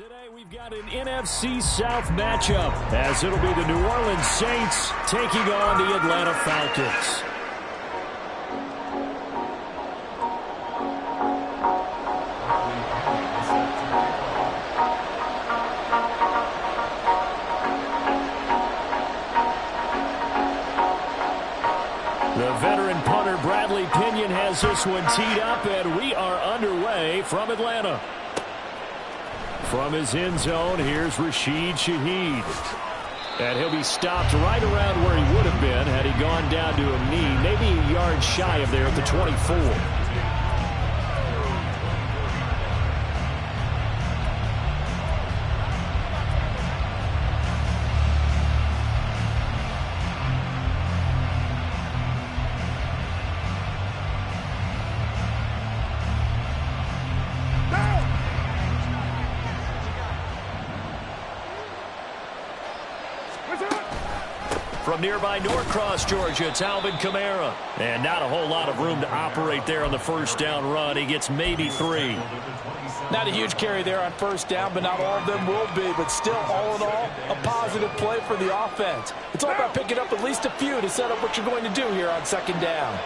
Today we've got an NFC South matchup as it'll be the New Orleans Saints taking on the Atlanta Falcons. The veteran punter Bradley Pinion has this one teed up, and we are underway from Atlanta. From his end zone, here's Rashid Shaheed. And he'll be stopped right around where he would have been had he gone down to a knee, maybe a yard shy of there at the 24. From nearby Norcross, Georgia, it's Alvin Kamara. And not a whole lot of room to operate there on the first down run. He gets maybe 3. Not a huge carry there on first down, but not all of them will be. But still, all in all, a positive play for the offense. It's all about picking up at least a few to set up what you're going to do here on second down.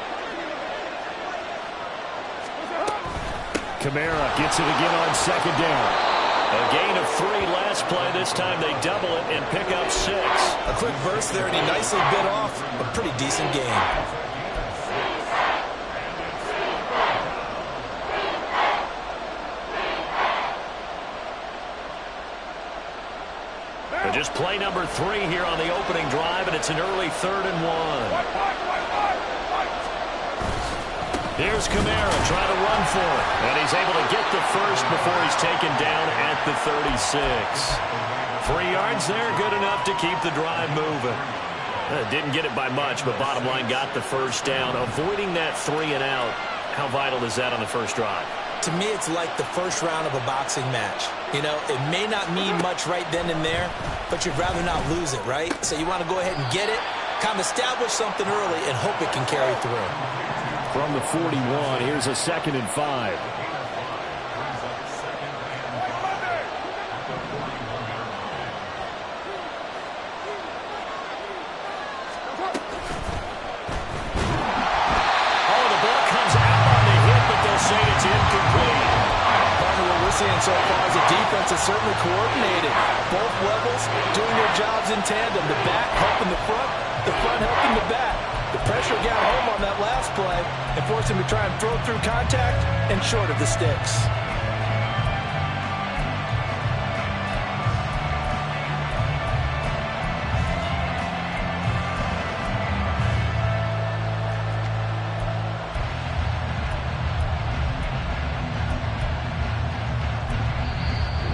Kamara gets it again on second down. A gain of 3 last play. This time they double it and pick up 6. A quick burst there, and he nicely bit off a pretty decent gain. And just play number 3 here on the opening drive, and it's an early 3rd and 1. Here's Kamara trying to run for it. And he's able to get the first before he's taken down at the 36. 3 yards there, good enough to keep the drive moving. Didn't get it by much, but bottom line got the first down. Avoiding that 3 and out, how vital is that on the first drive? To me, it's like the first round of a boxing match. You know, it may not mean much right then and there, but you'd rather not lose it, right? So you want to go ahead and get it, kind of establish something early, and hope it can carry through. From the 41, here's a 2nd and 5. Seeing so far as the defense is certainly coordinated. Both levels doing their jobs in tandem. The back helping the front helping the back. The pressure got home on that last play and forced him to try and throw through contact and short of the sticks.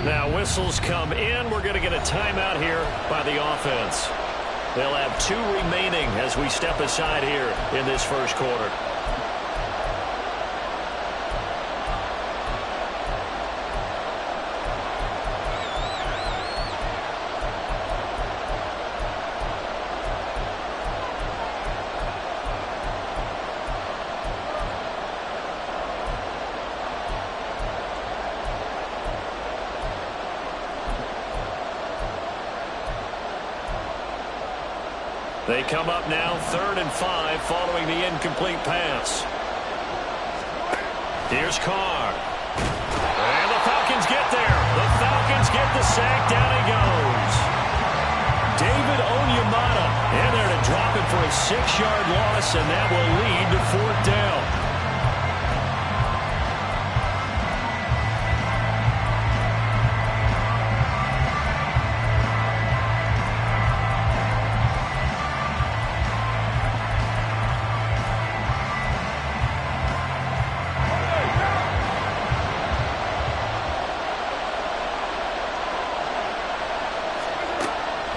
Now whistles come in. We're going to get a timeout here by the offense. They'll have 2 remaining as we step aside here in this first quarter. They come up now, 3rd and 5, following the incomplete pass. Here's Carr. And the Falcons get there. The Falcons get the sack. Down he goes. David Onyemata in there to drop it for a 6-yard loss, and that will lead to 4th down.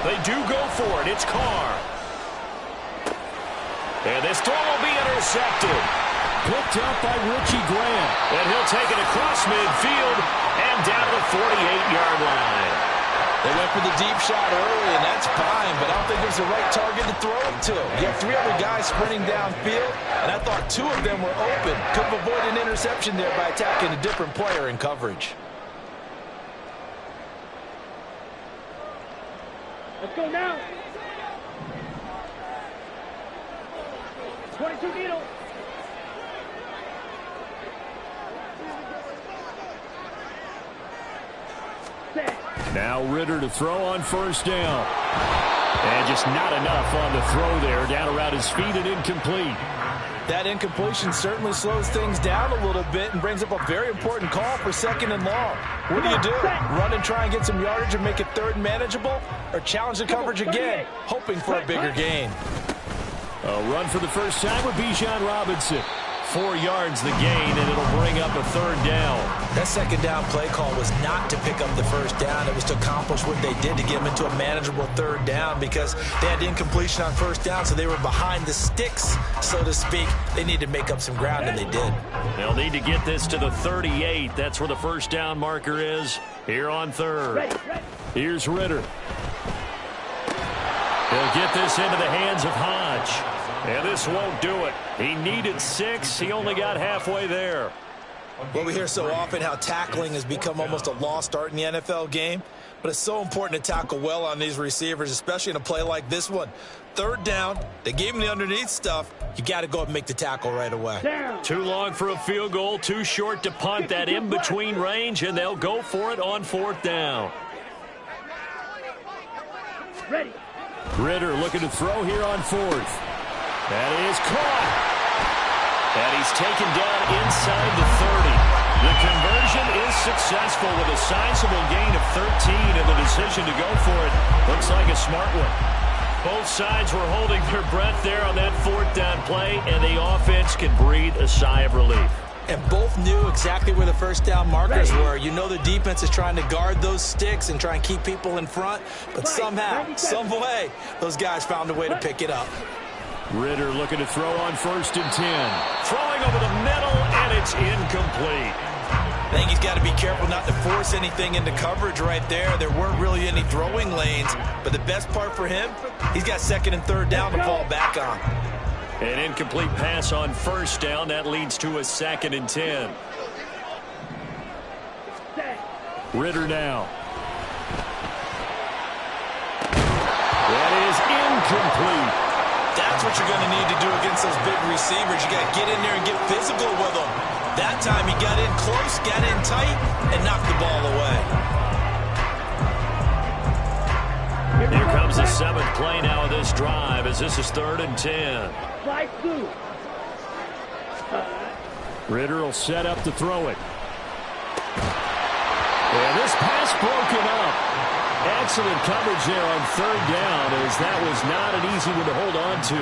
They do go for it. It's Carr. And this throw will be intercepted. Picked up by Richie Grant. And he'll take it across midfield and down the 48-yard line. They went for the deep shot early, and that's fine, but I don't think it was the right target to throw it to. You have 3 other guys sprinting downfield, and I thought 2 of them were open. Could have avoided an interception there by attacking a different player in coverage. Let's go now. 22 needle. Now Ritter to throw on first down. And just not enough on the throw there. Down around his feet and incomplete. That incompletion certainly slows things down a little bit and brings up a very important call for second and long. What do? Run and try and get some yardage and make it third and manageable? Or challenge the coverage again, hoping for a bigger gain? A run for the first time with Bijan Robinson. 4 yards the gain, and it'll bring up a third down. That second down play call was not to pick up the first down. It was to accomplish what they did to get them into a manageable third down because they had incompletion on first down, so they were behind the sticks, so to speak. They needed to make up some ground, and they did. They'll need to get this to the 38. That's where the first down marker is here on third. Here's Ritter. He'll get this into the hands of Hodge. And this won't do it. He needed 6. He only got halfway there. Well, we hear so often how tackling has become almost a lost art in the NFL game. But it's so important to tackle well on these receivers, especially in a play like this one. Third down, they gave him the underneath stuff. You got to go and make the tackle right away. Too long for a field goal, too short to punt that in-between range, and they'll go for it on fourth down. Ready. Ritter looking to throw here on fourth. That is caught. And he's taken down inside the 30. The conversion is successful with a sizable gain of 13, and the decision to go for it looks like a smart one. Both sides were holding their breath there on that fourth down play, and the offense can breathe a sigh of relief. And both knew exactly where the first down markers were. You know the defense is trying to guard those sticks and try and keep people in front, but somehow, some way, those guys found a way to pick it up. Ritter looking to throw on first and 10. Throwing over the middle, and it's incomplete. I think he's got to be careful not to force anything into coverage right there. There weren't really any throwing lanes, but the best part for him, he's got second and third down to fall back on. An incomplete pass on first down. That leads to a second and 10. Ritter now. That is incomplete. That's what you're going to need to do against those big receivers. You got to get in there and get physical with them. That time he got in close, got in tight, and knocked the ball away. Here comes the 7th play now of this drive as this is 3rd and 10. Ritter will set up to throw it. And this pass broken up. Excellent coverage there on 3rd down, as that was not an easy one to hold on to.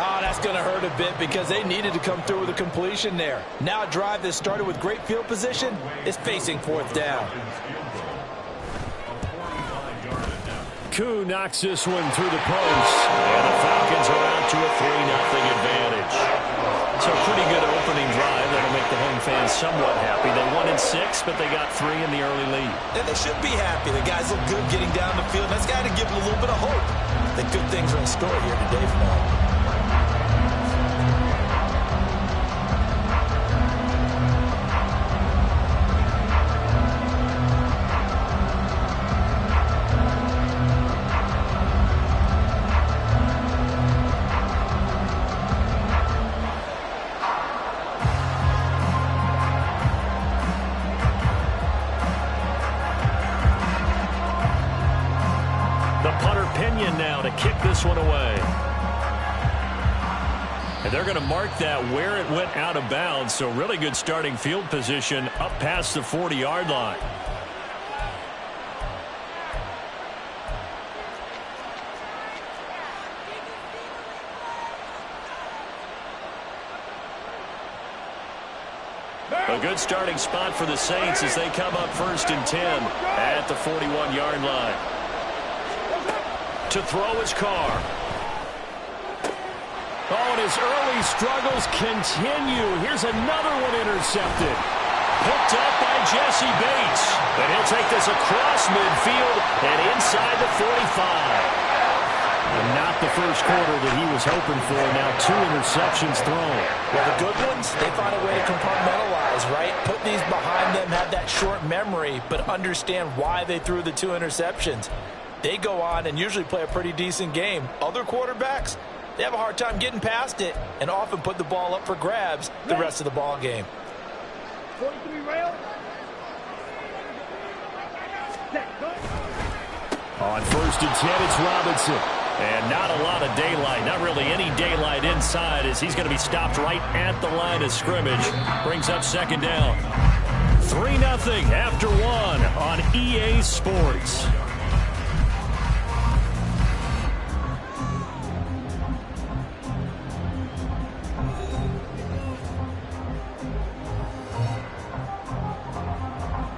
Oh, that's going to hurt a bit because they needed to come through with a completion there. Now a drive that started with great field position is facing 4th down. Koo knocks this one through the post, and the Falcons are out to a 3-0 advantage. So pretty good opening drive. That'll make the home fans somewhat happy. They won in 6, but they got 3 in the early lead. And they should be happy. The guys look good getting down the field. That's got to give them a little bit of hope that good things are in store here today for them. Now to kick this one away. And they're going to mark that where it went out of bounds, so really good starting field position up past the 40-yard line. A good starting spot for the Saints as they come up 1st and 10 at the 41-yard line. To throw his car. Oh, and his early struggles continue. Here's another one intercepted. Picked up by Jesse Bates. And he'll take this across midfield and inside the 45. And not the first quarter that he was hoping for. Now 2 interceptions thrown. Well, the good ones, they find a way to compartmentalize, right? Put these behind them, have that short memory, but understand why they threw the 2 interceptions. they go on and usually play a pretty decent game. Other quarterbacks, they have a hard time getting past it and often put the ball up for grabs the rest of the ball game. 43 rail. On 1st and 10, it's Robinson. And not a lot of daylight, not really any daylight inside, as he's going to be stopped right at the line of scrimmage. Brings up 2nd down. 3-0 after 1 on EA Sports.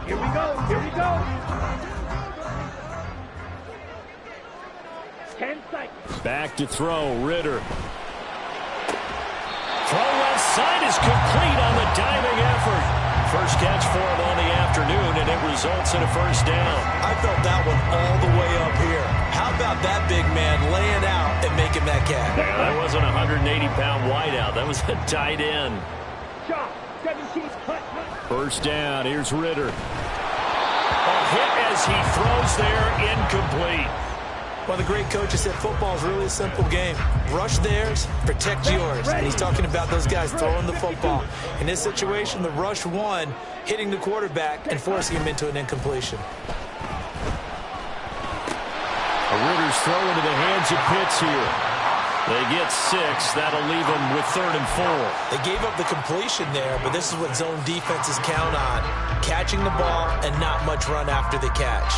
Here we go. Here we go. 10 seconds. Back to throw, Ritter. Throw left side is complete on the diving effort. First catch for him on the afternoon, and it results in a 1st down. I felt that one all the way up here. How about that big man laying out and making that catch? Yeah, that wasn't a 180-pound wideout. That was a tight end. Shot. 17 cut. 1st down. Here's Ritter. A hit as he throws there, incomplete. Well, the great coaches said football is really a simple game. Rush theirs, protect yours. And he's talking about those guys throwing the football. In this situation, the rush won, hitting the quarterback and forcing him into an incompletion. A Ritter's throw into the hands of Pitts here. They get 6. That'll leave them with 3rd and 4. They gave up the completion there, but this is what zone defenses count on. Catching the ball and not much run after the catch.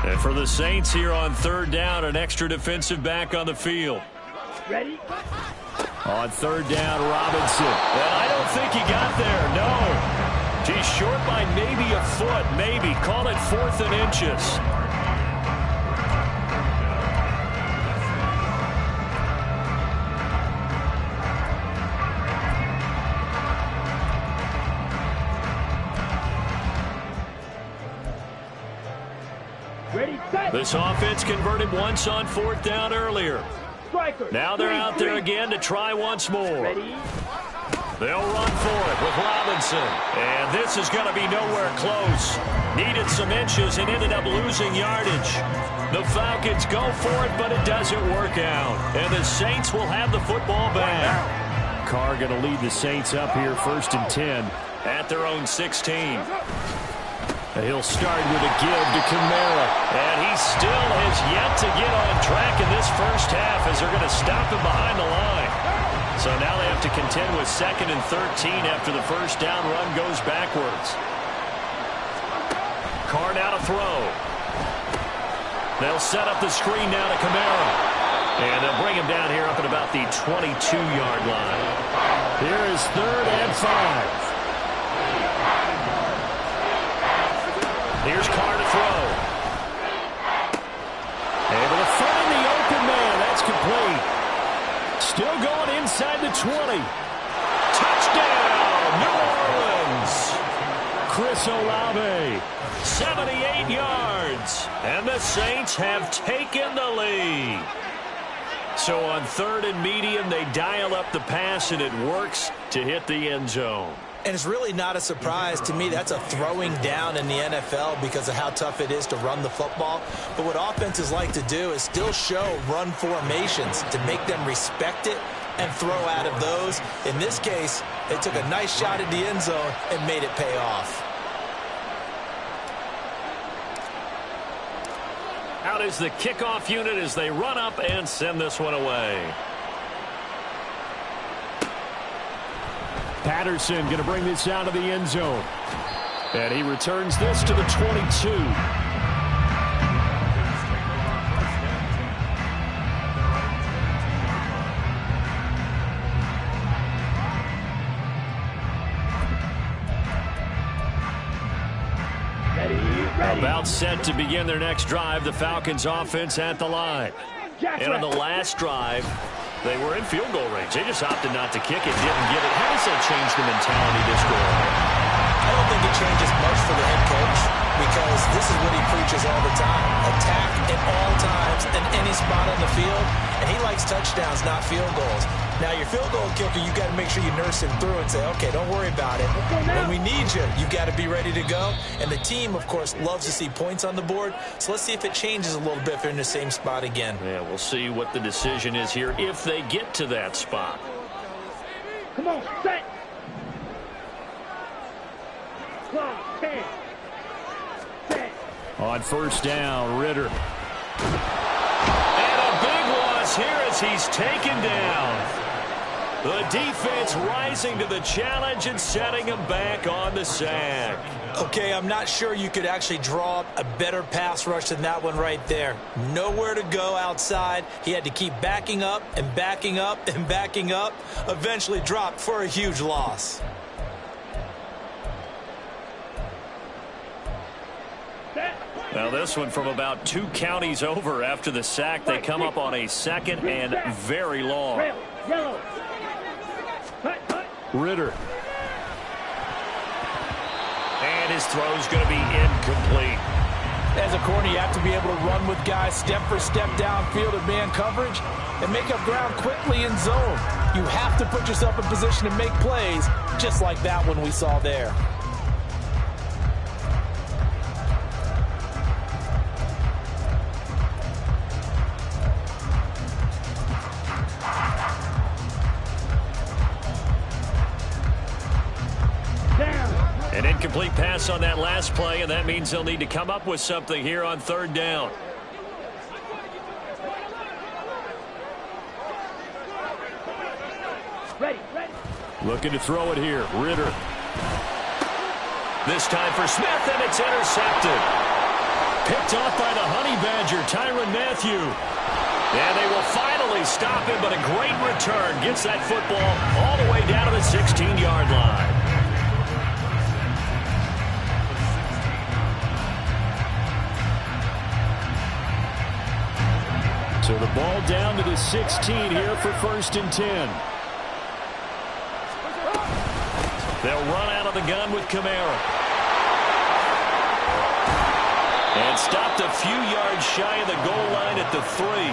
And for the Saints here on 3rd down, an extra defensive back on the field. Ready? On 3rd down, Robinson. And I don't think he got there, no. He's short by maybe a foot, maybe. Call it 4th and inches. Ready, set. This offense converted once on 4th down earlier. Striker. Now they're out there again to try once more. Ready? They'll run for it with Robinson. And this is going to be nowhere close. Needed some inches and ended up losing yardage. The Falcons go for it, but it doesn't work out. And the Saints will have the football back. Carr going to lead the Saints up here 1st and 10 at their own 16. He'll start with a give to Kamara. And he still has yet to get on track in this first half as they're going to stop him behind the line. So now they have to contend with 2nd and 13 after the 1st down run goes backwards. Carr now to throw. They'll set up the screen now to Kamara. And they'll bring him down here up at about the 22-yard line. Here is 3rd and 5. Here's Carr to throw. Able to find the open man. That's complete. Still going inside the 20. Touchdown, New Orleans. Chris Olave, 78 yards. And the Saints have taken the lead. So on 3rd and medium, they dial up the pass, and it works to hit the end zone. And it's really not a surprise to me. That's a throwing down in the NFL because of how tough it is to run the football. But what offenses like to do is still show run formations to make them respect it and throw out of those. In this case, they took a nice shot at the end zone and made it pay off. Out is the kickoff unit as they run up and send this one away. Patterson going to bring this out of the end zone. And he returns this to the 22. About set to begin their next drive. The Falcons offense at the line. And on the last drive, they were in field goal range. They just opted not to kick it, didn't get it. How does that change the mentality this go on? I don't think it changes much for the head coach because this is what he preaches all the time. Attack at all times in any spot on the field. And he likes likes touchdowns, not field goals. Now, your field goal kicker, you got to make sure you nurse him through and say, okay, don't worry about it. When we need you, you got to be ready to go. And the team, of course, loves to see points on the board. So let's see if it changes a little bit if they're in the same spot again. Yeah, we'll see what the decision is here if they get to that spot. Come on, set. Clock, 10. Set. On first down, Ritter. And a big loss here as he's taken down. The defense rising to the challenge and setting him back on the sack. Okay, I'm not sure you could actually draw up a better pass rush than that one right there. Nowhere to go outside. He had to keep backing up and backing up and backing up. Eventually dropped for a huge loss. Now this one from about 2 counties over after the sack. They come up on a second and very long. Yellow. Ritter. And his throw's going to be incomplete. As a corner, you have to be able to run with guys step for step downfield in man coverage and make up ground quickly in zone. You have to put yourself in position to make plays, just like that one we saw there. An incomplete pass on that last play, and that means they'll need to come up with something here on third down. Ready. Looking to throw it here. Ritter. This time for Smith, and it's intercepted. Picked off by the Honey Badger, Tyrann Mathieu. And they will finally stop him, but a great return gets that football all the way down to the 16-yard line. So the ball down to the 16 here for 1st and 10. They'll run out of the gun with Kamara. And stopped a few yards shy of the goal line at the 3.